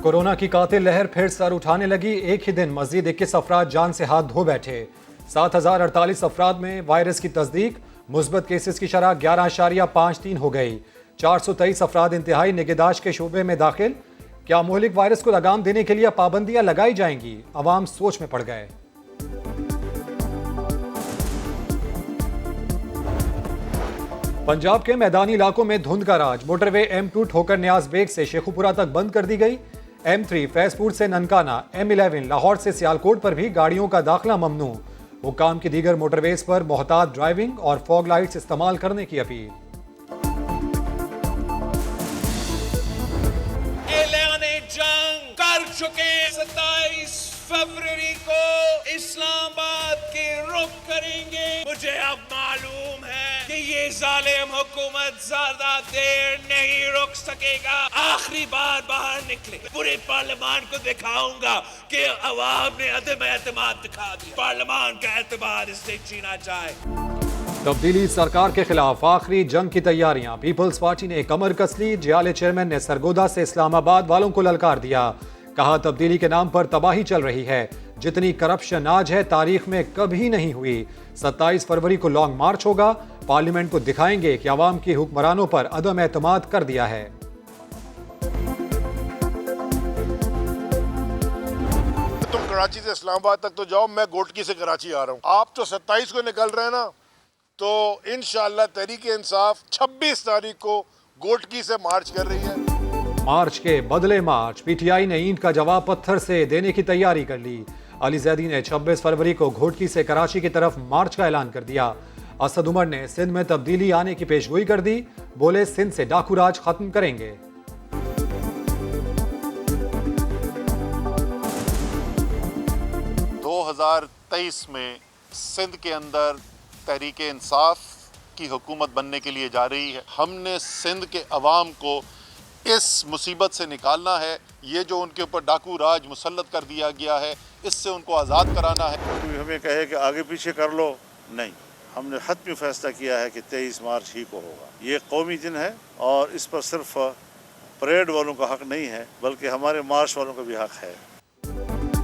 Corona की कातिल लहर फिर सर उठाने लगी। एक ही दिन मजीद 21 अफराद जान से हाथ धो बैठे। 7,048 अफराद में वायरस की तस्दीक। मुस्बत केसेस की शरह 11.53 हो गई। 423 अफराद इंतहाई निगहदाश्त के शोबे में दाखिल। क्या मुहलिक वायरस को लगाम देने के लिए पाबंदियां लगाई जाएंगी? अवाम सोच में पड़ गए। पंजाब के मैदानी इलाकों में धुंध का राज। मोटरवे M2 ठोकर न्याज बेग से शेखुपुरा तक बंद कर दी गई। M3 फैजपुर से ननकाना, M11 लाहौर से सियालकोट पर भी गाड़ियों का दाखिला ममनू। हुक्काम की दीगर मोटरवेज पर मोहतात ड्राइविंग और फॉग लाइट्स इस्तेमाल करने की अपील। ऐलाने जंग कर चुके 27 फरवरी को इस्लामाबाद के रुख करेंगे। मुझे अब मालूम है कि ये जालिम हुकूमत ज्यादा देर नहीं रुक सकेगा। आखिरी बार बाहर निकले, पूरे पार्लियामान को दिखाऊंगा कि अवाम ने अदम एतमाद दिखा दिया। पार्लियामान का एतमाद इससे छीना जाए। तब्दीली सरकार के खिलाफ आखिरी जंग की तैयारियां। पीपल्स पार्टी ने कमर कस ली। जियाले चेयरमैन ने सरगोदा से इस्लामाबाद वालों को ललकार दिया। कहा तब्दीली के नाम पर तबाही चल रही है। जितनी करप्शन आज है तारीख में कभी नहीं हुई। 27 फरवरी को लॉन्ग मार्च होगा। पार्लियामेंट को दिखाएंगे कि अवाम की हुक्मरानों पर अदम एतमाद कर दिया है। तुम कराची से इस्लामाबाद तक तो जाओ, मैं गोटकी से कराची आ रहा हूँ। आप तो 27 को निकल रहे हैं ना, तो इंशाअल्लाह तहरीक इंसाफ 26 तारीख को गोटकी से मार्च कर रही है। मार्च के बदले मार्च। पीटीआई ने ईंट का जवाब पत्थर से देने की तैयारी कर ली। अली जैदी ने 26 फरवरी को घोटकी से कराची की तरफ मार्च का ऐलान कर दिया। असद उमर ने सिंध में तब्दीली आने की पेशगोई कर दी। बोले सिंध से डाकू राज खत्म करेंगे। दो 2023 में सिंध के अंदर तहरीक इंसाफ की हुकूमत बनने के लिए जा रही है। हमने सिंध के अवाम को इस मुसीबत से निकालना है। ये जो उनके ऊपर डाकू राज मुसल्लत कर दिया गया है, इससे उनको आज़ाद कराना है। कोई हमें कहे कि आगे पीछे कर लो, नहीं, हमने हतमी फैसला किया है कि 23 मार्च ही को होगा। ये कौमी दिन है और इस पर सिर्फ परेड वालों का हक नहीं है, बल्कि हमारे मार्च वालों का भी हक है।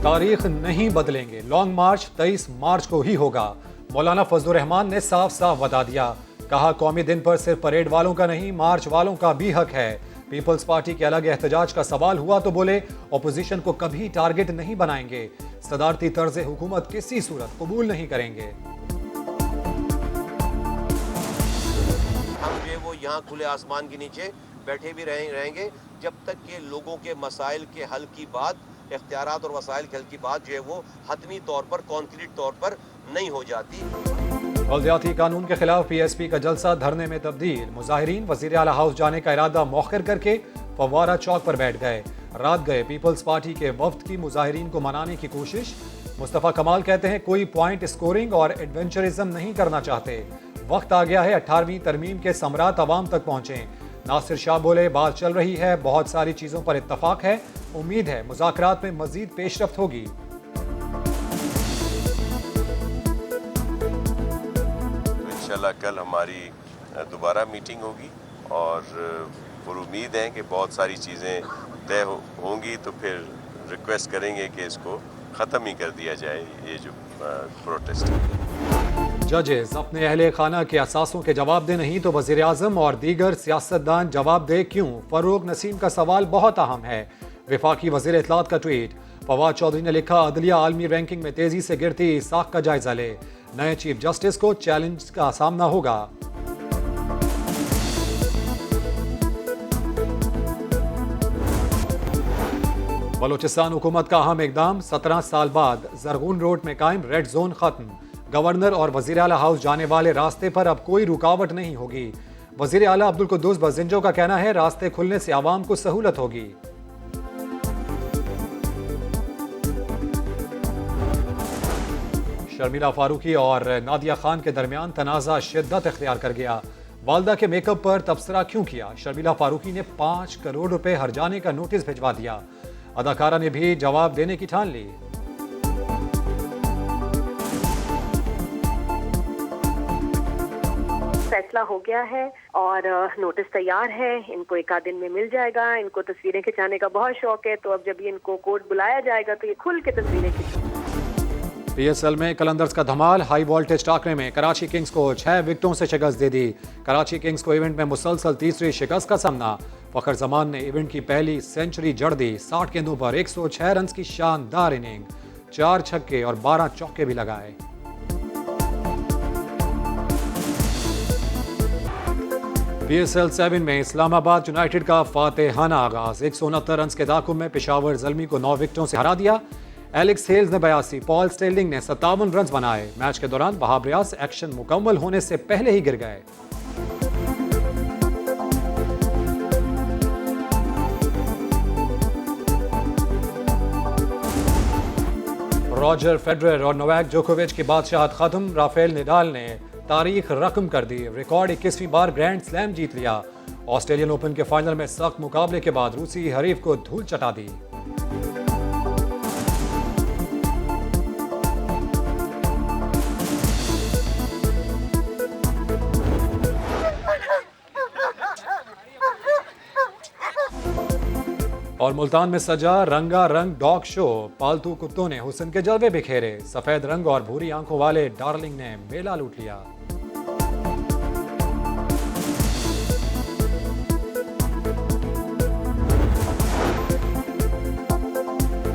तारीख नहीं बदलेंगे। लॉन्ग मार्च 23 मार्च को ही होगा। मौलाना फजलुर रहमान ने साफ साफ बता दिया। कहा कौमी दिन पर सिर्फ परेड वालों का नहीं, मार्च वालों का भी हक है। पीपल्स पार्टी के अलग एहतजाज का सवाल हुआ तो बोले ऑपोजिशन को कभी टारगेट नहीं बनाएंगे। सदारती तर्ज हुकूमत किसी सूरत कबूल नहीं करेंगे। हम जो वो यहाँ खुले आसमान के नीचे बैठे भी रहेंगे जब तक कि लोगों के मसाइल के हल की बात, इख्तियारात और वसाइल के हल की बात जो है वो हतमी तौर पर, कॉन्क्रीट तौर पर नहीं हो जाती। बल्दियाती कानून के खिलाफ PSP का जलसा धरने में तब्दील। मुजाहिरीन वज़ीर आला हाउस जाने का इरादा मौखर करके फव्वारा चौक पर बैठ गए। रात गए पीपल्स पार्टी के वफ्द की मुजाहिरीन को मनाने की कोशिश। मुस्तफ़ा कमाल कहते हैं कोई पॉइंट स्कोरिंग और एडवेंचरिज्म नहीं करना चाहते। वक्त आ गया है 18वीं तरमीम के समरात अवाम तक पहुंचे। नासिर शाह बोले बात चल रही है, बहुत सारी चीज़ों पर इत्तफाक है। उम्मीद है मुज़ाकरात में मज़ीद पेशरफ्त होगी। इंशाल्लाह कल हमारी दोबारा मीटिंग होगी और पुर उम्मीद है कि बहुत सारी चीज़ें तय होंगी, तो फिर रिक्वेस्ट करेंगे कि इसको ख़त्म ही कर दिया जाए, ये जो प्रोटेस्ट है। जजेस अपने अहले खाना के असासों के जवाब दे, नहीं तो वज़ीर आज़म और दीगर सियासतदान जवाब दे क्यों? फरूक नसीम का सवाल बहुत अहम है। वफाकी वज़ीर इत्तलात का ट्वीट। फवाद चौधरी ने लिखा अदलिया आलमी रैंकिंग में तेजी से गिरती, साख का जायजा ले। नए चीफ जस्टिस को चैलेंज का सामना होगा। बलूचिस्तान हुकूमत का अहम इकदाम। 17 साल बाद जरगून रोड में कायम रेड जोन खत्म। गवर्नर और वजीर आला हाउस जाने वाले रास्ते पर अब कोई रुकावट नहीं होगी। वजीर आला अब्दुल कुद्दूस बजिंजो का कहना है रास्ते खुलने से आवाम को सहूलत होगी। शर्मिला फारूकी और नादिया खान के दरमियान तनाज़ा शिद्दत इख्तियार कर गया। वालदा के मेकअप पर तबसरा क्यों किया? शर्मिला फारूकी ने 5 करोड़ रुपए हर्जाने का नोटिस भिजवा दिया। अदाकारा ने भी जवाब देने की ठान ली। फैसला हो गया है और नोटिस तैयार है, इनको एक आध दिन में मिल जाएगा। इनको तस्वीरें खिंचाने का बहुत शौक है, तो अब जब ये इनको कोर्ट बुलाया जाएगा तो ये खुल के तस्वीरें खिंचेंगे। PSL में कलंदर्स का धमाल, हाई वोल्टेज टाकरे में कराची किंग्स को 6 विकेटों से शिकस्त दे दी। कराची किंग्स को इवेंट में मुसलसल तीसरी शिकस्त का सामना। फखर जमान ने इवेंट की पहली सेंचुरी जड़ दी। 60 गेंदों पर 106 रन की शानदार इनिंग, 4 छक्के और 12 चौके भी लगाए। PSL 7 में इस्लामाबाद यूनाइटेड का फातेहाना आगाज। 169 रन के ताकुब में पेशावर ज़ल्मी को 9 विकेटों से हरा दिया। एलेक्स हेल्स ने 82, पॉल स्टेलिंग ने 57 रन बनाए। मैच के दौरान वहाब रियाज एक्शन मुकम्मल होने से पहले ही गिर गए। रॉजर फेडरर और नोवाक जोकोविच की बादशाहत खत्म। राफेल नडाल ने तारीख रकम कर दी, रिकॉर्ड 21वीं बार ग्रैंड स्लैम जीत लिया। ऑस्ट्रेलियन ओपन के फाइनल में सख्त मुकाबले के बाद रूसी हरीफ को धूल चटा दी। और मुल्तान में सजा रंगा रंग डॉग शो, पालतू कुत्तों ने हुस्न के जलवे बिखेरे। सफेद रंग और भूरी आंखों वाले डार्लिंग ने मेला लूट लिया।